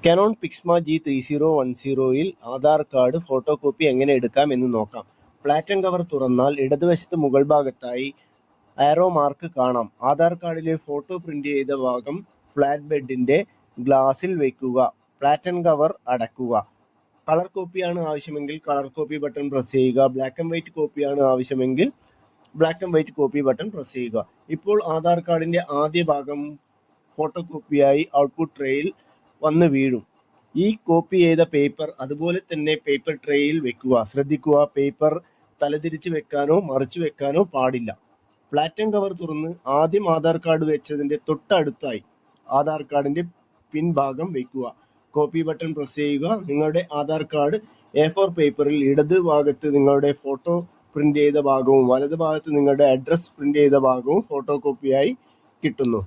Canon Pixma G3010ൽ Aadhaar card photo copy എങ്ങനെ എടുക്കാം എന്ന് നോക്കാം. പ്ലാറ്റൻ കവർ തുറന്നാൽ ഇടതുവശത്ത് മുകൾ ഭാഗത്തായി ആരോ മാർക്ക് കാണാം. ആധാർ കാർഡിലെ ഫോട്ടോ പ്രിന്റ് ചെയ്ത ഭാഗം ഫ്ലാറ്റ് ബെഡിന്റെ ഗ്ലാസിൽ വയ്ക്കുക. പ്ലാറ്റൻ കവർ അടയ്ക്കുക. കളർ കോപ്പിയാണ് ആവശ്യമെങ്കിൽ കളർ കോപ്പി ബട്ടൺ പ്രസ് ചെയ്യുക. ബ്ലാക്ക് ആൻഡ് വൈറ്റ് കോപ്പിയാണ് ആവശ്യമെങ്കിൽ black and white copy button press ചെയ്യുക. ഇപ്പോൾ ആധാർ കാർഡിന്റെ ആദ്യ ഭാഗം ഫോട്ടോ കോപ്പിയായി ഔട്ട്പുട്ട് ട്രേയിൽ വന്ന് വീഴും. ഈ കോപ്പി ചെയ്ത പേപ്പർ അതുപോലെ തന്നെ പേപ്പർ ട്രേയിൽ വെക്കുക. ശ്രദ്ധിക്കുക, പേപ്പർ തലതിരിച്ച് വെക്കാനോ മറിച്ചു വെക്കാനോ പാടില്ല. പ്ലാറ്റൻ കവർ തുറന്ന് ആദ്യം ആധാർ കാർഡ് വെച്ചതിന്റെ തൊട്ടടുത്തായി ആധാർ കാർഡിന്റെ പിൻഭാഗം വെക്കുക. കോപ്പി ബട്ടൺ പ്രസ് ചെയ്യുക. നിങ്ങളുടെ ആധാർ കാർഡ് A4 പേപ്പറിൽ ഇടത് ഭാഗത്ത് നിങ്ങളുടെ ഫോട്ടോ പ്രിന്റ് ചെയ്ത ഭാഗവും വലത് ഭാഗത്ത് നിങ്ങളുടെ അഡ്രസ് പ്രിന്റ് ചെയ്ത ഭാഗവും ഫോട്ടോ കോപ്പിയായി കിട്ടുന്നു.